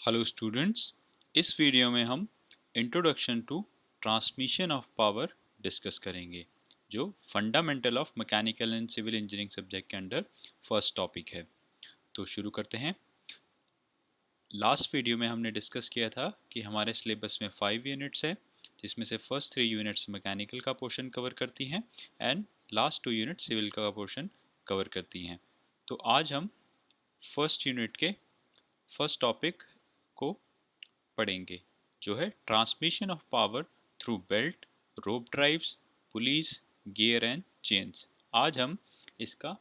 Hello students, इस video में हम introduction to transmission of power discuss करेंगे जो fundamental of mechanical and civil engineering subject के अंडर फर्स्ट टॉपिक है। तो शुरू करते हैं। लास्ट वीडियो में हमने डिस्कस किया था कि हमारे सिलेबस में 5 यूनिट्स है, जिसमें से फर्स्ट 3 यूनिट्स मैकेनिकल का पोर्शन कवर करती हैं एंड लास्ट 2 यूनिट सिविल का पोर्शन कवर करती हैं। तो आज हम फर्स्ट यूनिट के फर्स्ट टॉपिक को पढ़ेंगे जो है transmission of power through belt, rope drives, pulleys, gear and chains. आज हम इसका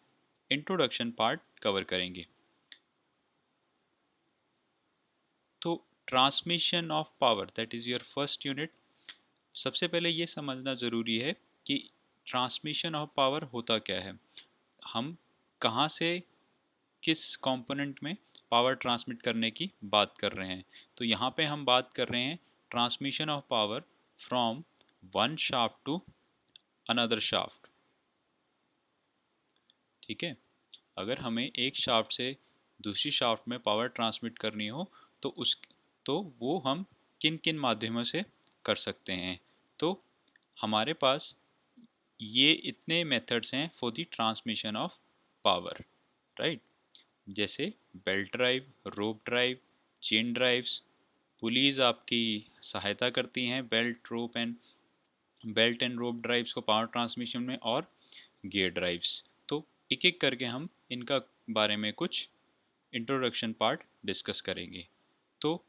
इंट्रोडक्शन पार्ट कवर करेंगे। तो transmission of power that is your first unit. सबसे पहले ये समझना ज़रूरी है कि ट्रांसमिशन ऑफ पावर होता क्या है, हम कहाँ से किस कंपोनेंट में पावर ट्रांसमिट करने की बात कर रहे हैं। तो यहाँ पे हम बात कर रहे हैं transmission of power from one shaft to another shaft. ठीक है, अगर हमें एक शाफ्ट से दूसरी शाफ्ट में पावर ट्रांसमिट करनी हो तो वो हम किन किन माध्यमों से कर सकते हैं। तो हमारे पास ये इतने मेथड्स हैं for the transmission of power, right. जैसे बेल्ट ड्राइव, रोप ड्राइव, चेन ड्राइव्स। पुलीज आपकी सहायता करती हैं बेल्ट एंड रोप ड्राइव्स को पावर ट्रांसमिशन में, और गियर ड्राइव्स। तो एक एक करके हम इनका बारे में कुछ इंट्रोडक्शन पार्ट डिस्कस करेंगे। तो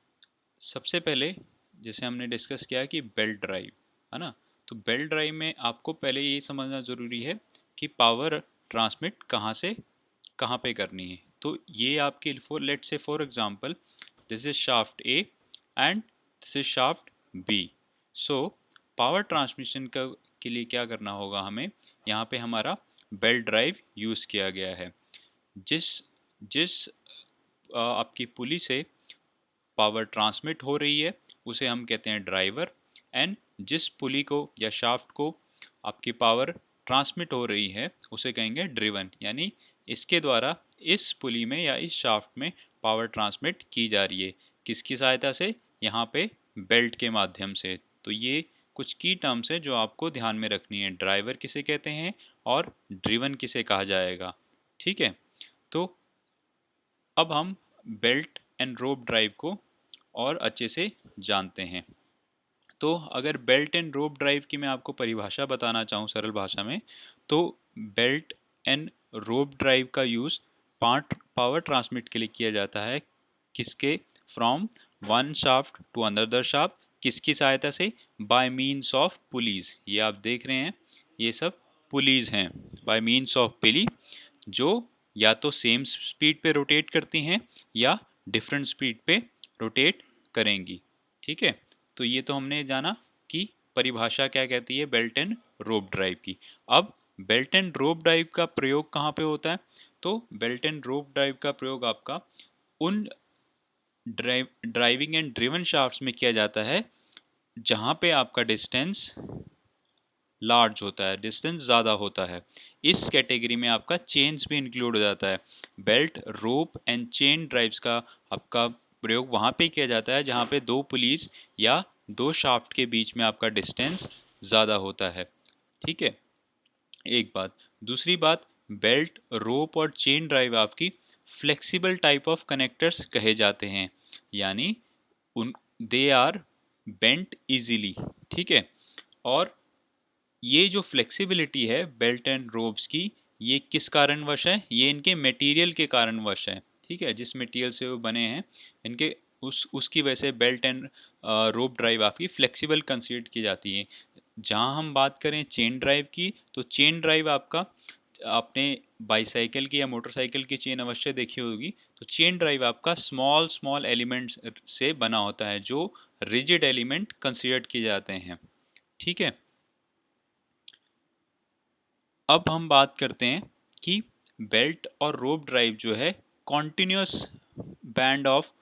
सबसे पहले जैसे हमने डिस्कस किया कि बेल्ट ड्राइव है ना, तो बेल्ट ड्राइव में आपको पहले ये समझना ज़रूरी है कि पावर ट्रांसमिट कहाँ से कहाँ पे करनी है। तो ये आपके let's say for example this is shaft A and this is shaft B. So power transmission का के लिए क्या करना होगा हमें, यहाँ पे हमारा बेल्ट ड्राइव यूज़ किया गया है। जिस जिस आपकी पुली से पावर ट्रांसमिट हो रही है उसे हम कहते हैं ड्राइवर, एंड जिस पुली को या शाफ्ट को आपकी पावर ट्रांसमिट हो रही है उसे कहेंगे ड्रिवन, यानी इसके द्वारा इस पुली में या इस शाफ्ट में पावर ट्रांसमिट की जा रही है। किसकी सहायता से, यहाँ पे बेल्ट के माध्यम से। तो ये कुछ की टर्म्स है जो आपको ध्यान में रखनी है, ड्राइवर किसे कहते हैं और ड्रिवन किसे कहा जाएगा। ठीक है, तो अब हम बेल्ट एंड रोप ड्राइव को और अच्छे से जानते हैं। तो अगर बेल्ट एंड रोप ड्राइव की मैं आपको परिभाषा बताना चाहूँ सरल भाषा में, तो बेल्ट एंड रोप ड्राइव का यूज़ पावर ट्रांसमिट के लिए किया जाता है। किसके, from one shaft to another shaft. किसकी सहायता से, बाय मीन्स ऑफ पुलीज। ये आप देख रहे हैं, ये सब पुलीज हैं, बाय मीन्स ऑफ पुली, जो या तो सेम स्पीड पे रोटेट करती हैं या डिफरेंट स्पीड पे रोटेट करेंगी। ठीक है, तो ये तो हमने जाना कि परिभाषा क्या कहती है बेल्ट एंड रोप ड्राइव की। अब बेल्ट एंड रोप ड्राइव का प्रयोग कहाँ पे होता है, तो बेल्ट एंड रोप ड्राइव का प्रयोग आपका उन ड्राइविंग एंड ड्रिवन शाफ्ट्स में किया जाता है जहाँ पे आपका डिस्टेंस लार्ज होता है, डिस्टेंस ज़्यादा होता है। इस कैटेगरी में आपका चेन्स भी इंक्लूड हो जाता है। Belt, rope and chain drives का आपका प्रयोग वहाँ पे किया जाता है जहाँ पे दो पुलीस या दो शाफ्ट के बीच में आपका डिस्टेंस ज़्यादा होता है। ठीक है, एक बात। दूसरी बात, बेल्ट, रोप और चेन ड्राइव आपकी फ्लेक्सिबल टाइप ऑफ कनेक्टर्स कहे जाते हैं, यानी उन दे आर बेंट इजीली। ठीक है, और ये जो फ्लेक्सिबिलिटी है बेल्ट एंड रोप्स की, ये किस कारणवश है, ये इनके मटेरियल के कारणवश है। ठीक है, जिस मटेरियल से वो बने हैं इनके उसकी वजह से बेल्ट एंड रोप ड्राइव आपकी फ्लेक्सिबल कंसीडर की जाती है। जहाँ हम बात करें चेन ड्राइव की, तो चेन ड्राइव आपका, आपने बाईसाइकिल की या मोटरसाइकिल की चेन अवश्य देखी होगी, तो चेन ड्राइव आपका स्मॉल स्मॉल एलिमेंट्स से बना होता है जो रिजिड एलिमेंट कंसीडर किए जाते हैं। ठीक है, अब हम बात करते हैं कि बेल्ट और रोप ड्राइव जो है continuous band of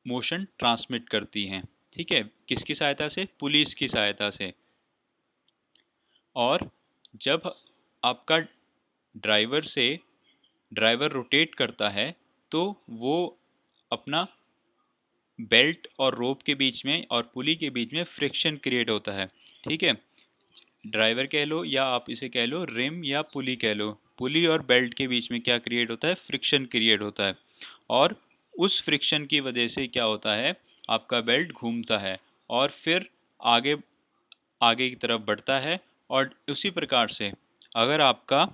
motion transmit करती हैं। ठीक है, किसकी सहायता से, पुलिस की सहायता से। और जब आपका ड्राइवर रोटेट करता है तो वो अपना बेल्ट और रोप के बीच में और पुली के बीच में फ्रिक्शन क्रिएट होता है। ठीक है, ड्राइवर कह लो या आप इसे कह लो रिम या पुली कह लो, पुली और बेल्ट के बीच में क्या क्रिएट होता है, फ्रिक्शन क्रिएट होता है। और उस फ्रिक्शन की वजह से क्या होता है, आपका बेल्ट घूमता है और फिर आगे आगे की तरफ बढ़ता है। और उसी प्रकार से अगर आपका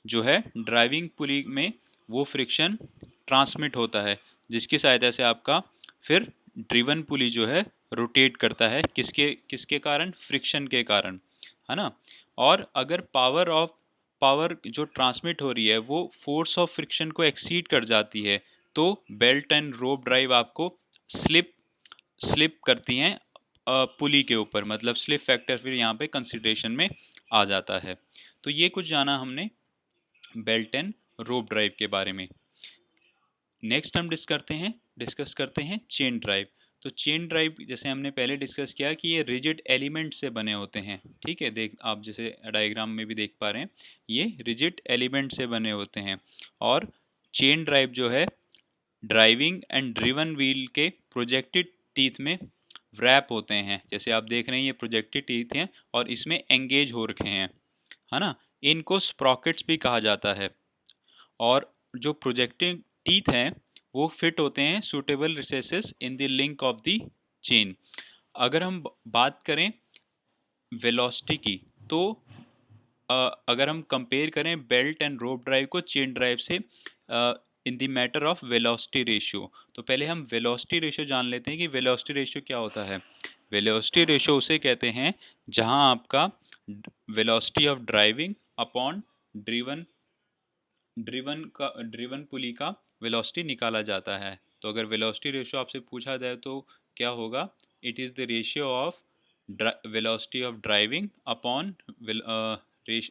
जो है ड्राइविंग पुली में वो फ्रिक्शन ट्रांसमिट होता है, जिसकी सहायता से आपका फिर ड्रिवन पुली जो है रोटेट करता है, किसके किसके कारण, फ्रिक्शन के कारण, है ना। और अगर पावर जो ट्रांसमिट हो रही है वो फोर्स ऑफ फ्रिक्शन को एक्सीड कर जाती है, तो बेल्ट एंड रोप ड्राइव आपको स्लिप स्लिप करती हैं पुली के ऊपर, मतलब स्लिप फैक्टर फिर यहाँ पे कंसिडरेशन में आ जाता है। तो ये कुछ जाना हमने बेल्ट एंड रोप ड्राइव के बारे में। नेक्स्ट हम डिस्कस करते हैं चेन ड्राइव। तो चेन ड्राइव जैसे हमने पहले डिस्कस किया कि ये रिजिड एलिमेंट से बने होते हैं। ठीक है, देख आप जैसे डायग्राम में भी देख पा रहे हैं, ये रिजिड एलिमेंट से बने होते हैं। और चेन ड्राइव जो है ड्राइविंग एंड ड्रिवन व्हील के प्रोजेक्टेड टीथ में रैप होते हैं। जैसे आप देख रहे हैं ये प्रोजेक्टेड टीथ हैं और इसमें एंगेज हो रखे हैं, है ना। इनको स्प्रॉकेट्स भी कहा जाता है। और जो प्रोजेक्टेड टीथ हैं वो फिट होते हैं suitable recesses in the link of the chain. अगर हम बात करें वेलोसिटी की, तो अगर हम कंपेयर करें बेल्ट एंड रोप ड्राइव को चेन ड्राइव से in the matter of velocity ratio, तो पहले हम वेलोसिटी रेशियो जान लेते हैं कि वेलोसिटी रेशियो क्या होता है। वेलोसिटी रेशियो उसे कहते हैं जहां आपका velocity of driving upon driven driven pulley का वेलोसिटी निकाला जाता है। तो अगर वेलोसिटी रेशियो आपसे पूछा जाए तो क्या होगा, it is the ratio of velocity of driving upon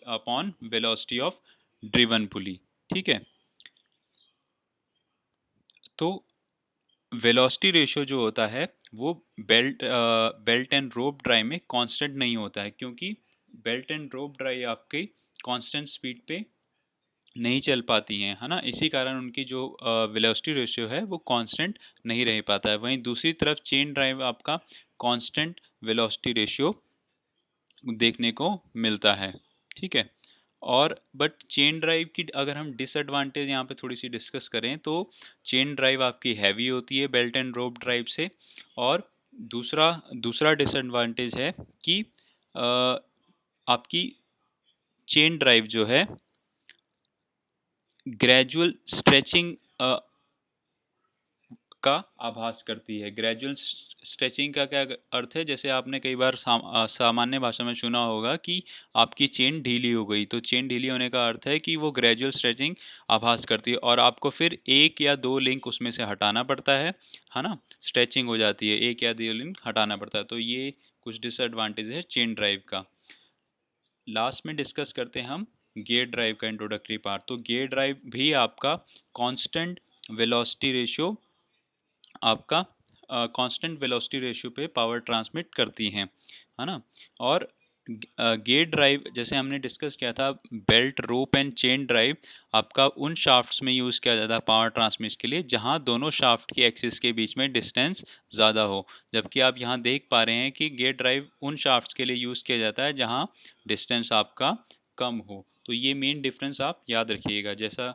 upon velocity of driven pulley. ठीक है, तो वेलोसिटी रेशियो जो होता है वो बेल्ट एंड रोप ड्राइव में कांस्टेंट नहीं होता है, क्योंकि बेल्ट एंड रोप ड्राइव आपकी कांस्टेंट स्पीड पे नहीं चल पाती हैं, है ना। इसी कारण उनकी जो वेलोसिटी रेशियो है वो कांस्टेंट नहीं रह पाता है। वहीं दूसरी तरफ चेन ड्राइव आपका कांस्टेंट वेलोसिटी रेशियो देखने को मिलता है। ठीक है, और बट चेन ड्राइव की अगर हम डिसएडवांटेज यहाँ पे थोड़ी सी डिस्कस करें तो चेन ड्राइव आपकी हैवी होती है बेल्ट एंड रोप ड्राइव से। और दूसरा दूसरा डिसएडवांटेज है कि आपकी चेन ड्राइव जो है ग्रेजुअल स्ट्रेचिंग का आभास करती है। ग्रेजुअल स्ट्रेचिंग का क्या अर्थ है, जैसे आपने कई बार सामान्य भाषा में सुना होगा कि आपकी चेन ढीली हो गई, तो चेन ढीली होने का अर्थ है कि वो ग्रेजुअल स्ट्रेचिंग आभास करती है और आपको फिर एक या दो लिंक उसमें से हटाना पड़ता है ना। स्ट्रेचिंग हो जाती है, एक या दो लिंक हटाना पड़ता है। तो ये कुछ डिसएडवांटेज है चेन ड्राइव का। लास्ट में डिस्कस करते हैं हम गियर ड्राइव का इंट्रोडक्टरी पार्ट। तो गियर ड्राइव भी आपका कांस्टेंट वेलोसिटी रेशियो आपका कांस्टेंट वेलोसिटी रेशियो पे पावर ट्रांसमिट करती हैं, है ना। और गियर ड्राइव जैसे हमने डिस्कस किया था, belt rope and chain drive आपका उन शाफ्ट्स में यूज़ किया जाता है पावर ट्रांसमिशन के लिए जहां दोनों शाफ्ट की एक्सिस के बीच में डिस्टेंस ज़्यादा हो। जबकि आप यहां देख पा रहे हैं कि गियर ड्राइव उन शाफ्ट्स के लिए यूज़ किया जाता है जहां डिस्टेंस आपका कम हो। तो ये मेन डिफरेंस आप याद रखिएगा। जैसा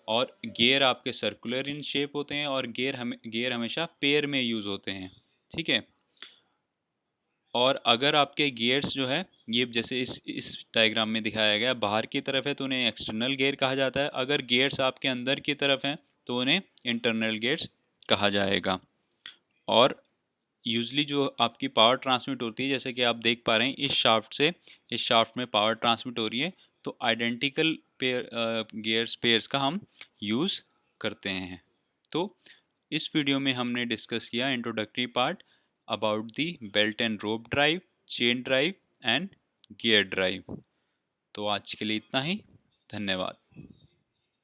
और गियर आपके सर्कुलर इन शेप होते हैं और गियर हमेशा पेयर में यूज़ होते हैं। ठीक है, और अगर आपके गियर्स जो है ये जैसे इस डायग्राम में दिखाया गया बाहर की तरफ है तो उन्हें एक्सटर्नल गियर कहा जाता है। अगर गियर्स आपके अंदर की तरफ हैं तो उन्हें इंटरनल गियर्स कहा जाएगा। और यूजली जो आपकी पावर ट्रांसमिट होती है, जैसे कि आप देख पा रहे हैं इस शाफ्ट में पावर ट्रांसमिट हो रही है, तो आइडेंटिकल पेयर्स का हम यूज़ करते हैं। तो इस वीडियो में हमने डिस्कस किया introductory part about the belt and rope drive, chain drive and gear drive. तो आज के लिए इतना ही। धन्यवाद।